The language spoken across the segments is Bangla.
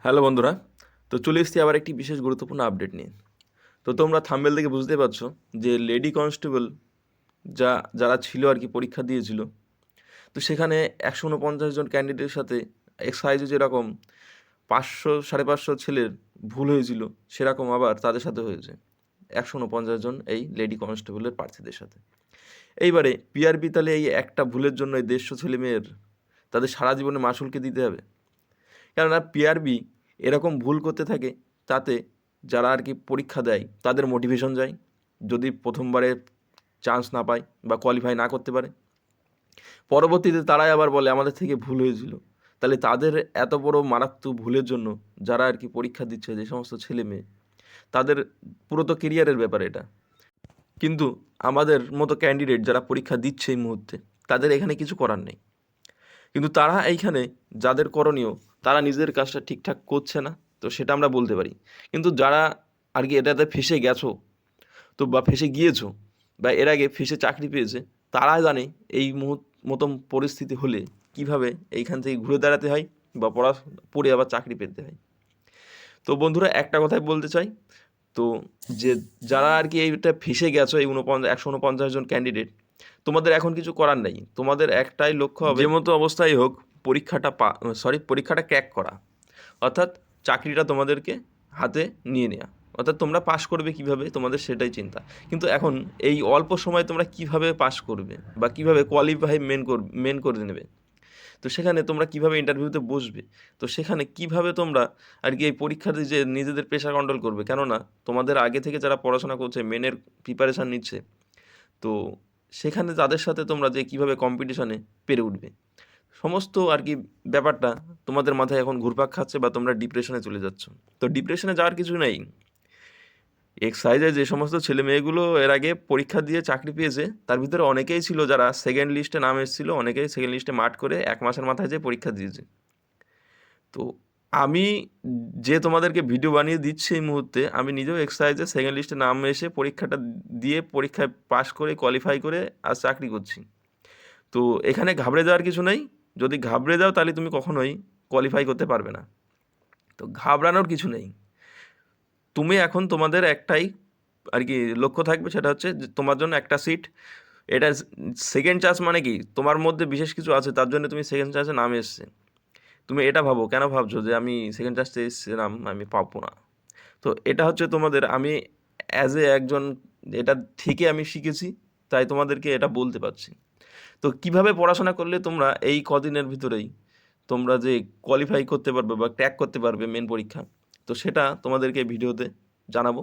হ্যালো বন্ধুরা, তো চলে এসেছি আবার একটি বিশেষ গুরুত্বপূর্ণ আপডেট নিয়ে। তো তোমরা থাম্বনেল থেকে বুঝতে পারছো যে লেডি কনস্টেবল যারা ছিল আর কি পরীক্ষা দিয়েছিল, তো সেখানে ১৪৯ জন ক্যান্ডিডেটের সাথে এক্সাইজে যেরকম ৫০০ ৫৫০ ছেলের ভুল হয়েছিল, সেরকম আবার তাদের সাথে হয়েছে ১৪৯ জন এই লেডি কনস্টেবলের প্রার্থীদের সাথে। এইবারে পিআরবি তাহলে এই একটা ভুলের জন্য এই ১৫০ ছেলে মেয়ের তাদের সারা জীবনে মাশুলকে দিতে হবে? কেননা পিআরবি এরকম ভুল করতে থাকে, তাতে যারা আর কি পরীক্ষা দেয় তাদের মোটিভেশন যায়, যদি প্রথমবারে চান্স না পায় বা কোয়ালিফাই না করতে পারে, পরবর্তীতে তারাই আবার বলে আমাদের থেকে ভুল হয়েছিল। তাহলে তাদের এত বড় মারাত্মক ভুলের জন্য যারা আর কি পরীক্ষা দিচ্ছে, যে সমস্ত ছেলে মেয়ে, তাদের পুরো তো কেরিয়ারের ব্যাপার এটা। কিন্তু আমাদের মতো ক্যান্ডিডেট যারা পরীক্ষা দিচ্ছে এই মুহূর্তে, তাদের এখানে কিছু করার নেই। কিন্তু তারা এইখানে যাদের করণীয়, তারা নিজেদের কাজটা ঠিকঠাক করছে না, তো সেটা আমরা বলতে পারি। কিন্তু যারা আর কি এটাতে ফেঁসে গেছো, তো বা ফেঁসে গিয়েছো, বা এর আগে ফেঁসে চাকরি পেয়েছে, তারা জানে এই মতন পরিস্থিতি হলে কিভাবে এইখান থেকে ঘুরে দাঁড়াতে হয় বা পড়ে আবার চাকরি পেতে হয়। তো বন্ধুরা, একটা কথাই বলতে চাই, তো যে যারা আর কি এইটা ফেঁসে গেছো, এই ১৫০ জন ক্যান্ডিডেট, তোমাদের এখন কিছু করার নেই। তোমাদের একটাই লক্ষ্য হবে, যে মতো অবস্থায় হোক পরীক্ষাটা ক্র্যাক করা, অর্থাৎ চাকরিটা তোমাদেরকে হাতে নিয়ে নেওয়া, অর্থাৎ তোমরা পাস করবে কিভাবে, তোমাদের সেটাই চিন্তা। কিন্তু এখন এই অল্প সময় তোমরা কিভাবে পাস করবে বা কিভাবে কোয়ালিফাই মেন করে নেবে, তো সেখানে তোমরা কিভাবে ইন্টারভিউতে বসবে, তো সেখানে কিভাবে তোমরা আর কি এই পরীক্ষাতে যে নিজেদের প্রেশার কন্ট্রোল করবে, কেননা তোমাদের আগে থেকে যারা পড়াশোনা করছে, মেনের প্রিপারেশান নিচ্ছে, তো সেখানে তাদের সাথে তোমরা যে কিভাবে কম্পিটিশনে পেরে উঠবে, সমস্ত আর কি ব্যাপারটা তোমাদের মাথায় এখন ঘুরপাক খাচ্ছে, বা তোমরা ডিপ্রেশনে চলে যাচ্ছ। তো ডিপ্রেশনে যাওয়ার কিছু নেই। এক্সাইজে যে সমস্ত ছেলে মেয়েগুলো এর আগে পরীক্ষা দিয়ে চাকরি পেয়েছে, তার ভিতরে অনেকেই ছিল যারা সেকেন্ড লিস্টে নাম এসেছিলো, অনেকেই সেকেন্ড লিস্টে মাঠ করে ১ মাসের মাথায় যে পরীক্ষা দিয়েছে। তো আমি যে তোমাদেরকে ভিডিও বানিয়ে দিচ্ছি এই মুহূর্তে, আমি নিজেও এক্সাইজে সেকেন্ড লিস্টে নাম এসে পরীক্ষাটা দিয়ে পরীক্ষায় পাশ করে কোয়ালিফাই করে আজ চাকরি করছি। তো এখানে ঘাবড়ে যাওয়ার কিছু নেই। যদি ঘাবড়ে যাও তাহলে তুমি কখনোই কোয়ালিফাই করতে পারবে না। তো ঘাবড়ানোর কিছু নেই। তুমি এখন তোমাদের একটাই আর কি লক্ষ্য থাকবে, সেটা হচ্ছে যে তোমার জন্য একটা সিট। এটা সেকেন্ড চান্স মানে কি, তোমার মধ্যে বিশেষ কিছু আছে, তার জন্য তুমি সেকেন্ড চান্সে নাম এসছে। তুমি এটা ভাবো, কেন ভাবছো যে আমি সেকেন্ড চান্সে এসেছিলাম আমি পাবো না? তো এটা হচ্ছে তোমাদের, আমি অ্যাজ এ একজন এটা থেকে আমি শিখেছি, তাই তোমাদেরকে এটা বলতে পারছি। তো কিভাবে পড়াশোনা করলে তোমরা এই কদিনের ভিতরেই তোমরা যে কোয়ালিফাই করতে পারবে বা ক্র্যাক করতে পারবে মেন পরীক্ষা, তো সেটা তোমাদেরকে ভিডিওতে জানাবো।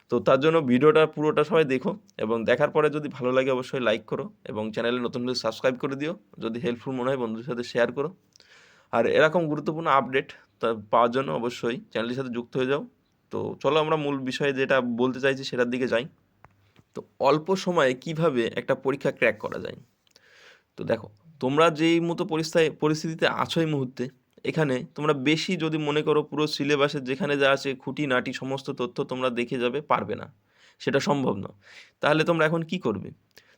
তো তার জন্য ভিডিওটা পুরোটা সবাই দেখো, এবং দেখার পরে যদি ভালো লাগে অবশ্যই লাইক করো, এবং চ্যানেলে নতুন হলে সাবস্ক্রাইব করে দিও। যদি হেল্পফুল মনে হয় বন্ধুদের সাথে শেয়ার করো। আর এরকম গুরুত্বপূর্ণ আপডেট পাওয়ার জন্য অবশ্যই চ্যানেলটির সাথে যুক্ত হয়ে যাও। তো চলো আমরা মূল বিষয়ে যেটা বলতে চাইছি সেটার দিকে যাই। তো অল্প সময়ে কিভাবে একটা পরীক্ষা ক্র্যাক করা যায়। তো দেখো, তোমরা যেই মতো পরিস্থিতিতে আছো এই মুহূর্তে, এখানে তোমরা বেশি যদি মনে করো পুরো সিলেবাসের যেখানে যা আছে খুঁটিনাটি সমস্ত তথ্য তোমরা দেখে যাবে, পারবে না, সেটা সম্ভব নয়। তাহলে তোমরা এখন কি করবে?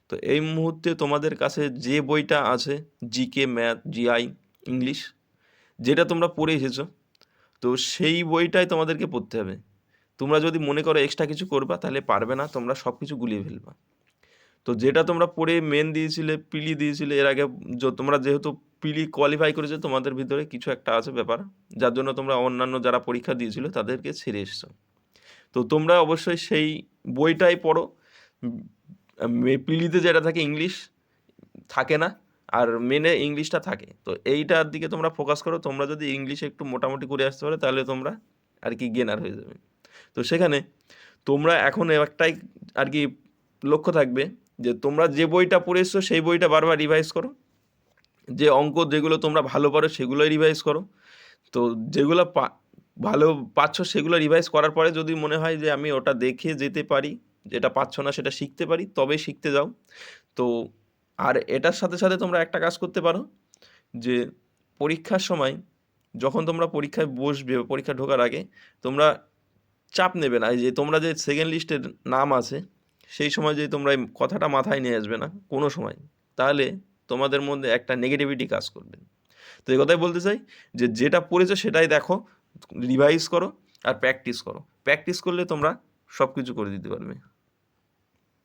তো এই মুহূর্তে তোমাদের কাছে যে বইটা আছে, জিকে, ম্যাথ, জিআই, ইংলিশ, যেটা তোমরা পড়ে এসেছো, তো সেই বইটাই তোমাদেরকে পড়তে হবে। তোমরা যদি মনে করো এক্সট্রা কিছু করবা, তাহলে পারবে না, তোমরা সব কিছু গুলিয়ে ফেলবা। তো যেটা তোমরা পড়ে মেন দিয়েছিলে, পিলি দিয়েছিলে এর আগে, তোমরা যেহেতু পিলি কোয়ালিফাই করেছো, তোমাদের ভিতরে কিছু একটা আছে ব্যাপার, যার জন্য তোমরা অন্যান্য যারা পরীক্ষা দিয়েছিল তাদেরকে ছেড়ে এসছো। তো তোমরা অবশ্যই সেই বইটাই পড়ো। পিলিতে যেটা থাকে ইংলিশ থাকে না, আর মেনে ইংলিশটা থাকে। তো এইটার দিকে তোমরা ফোকাস করো। তোমরা যদি ইংলিশে একটু মোটামুটি করে আসতে পারো, তাহলে তোমরা আর কি গেনার হয়ে যাবে। তো সেখানে তোমরা এখন একটাই আর কি লক্ষ্য থাকবে, যে তোমরা যে বইটা পড়ে এসছো সেই বইটা বারবার রিভাইজ করো। যে অঙ্ক যেগুলো তোমরা ভালো পারো সেগুলোই রিভাইজ করো। তো যেগুলো ভালো পাচ্ছ সেগুলো রিভাইজ করার পরে যদি মনে হয় যে আমি ওটা দেখে যেতে পারি, যেটা পাচ্ছ না সেটা শিখতে পারি, তবে শিখতে যাও। তো আর এটার সাথে সাথে তোমরা একটা কাজ করতে পারো, যে পরীক্ষার সময় যখন তোমরা পরীক্ষায় বসবে, পরীক্ষা ঢোকার আগে তোমরা চাপ নেবে না। এই যে তোমরা যে সেকেন্ড লিস্টের নাম আছে, সেই সময় যে তোমরা এই কথাটা মাথায় নিয়ে আসবে না কোনো সময়, তাহলে তোমাদের মধ্যে একটা নেগেটিভিটি কাজ করবে। তো এই কথাই বলতে চাই, যে যেটা পড়েছো সেটাই দেখো, রিভাইজ করো আর প্র্যাকটিস করো। প্র্যাকটিস করলে তোমরা সব কিছু করে দিতে পারবে।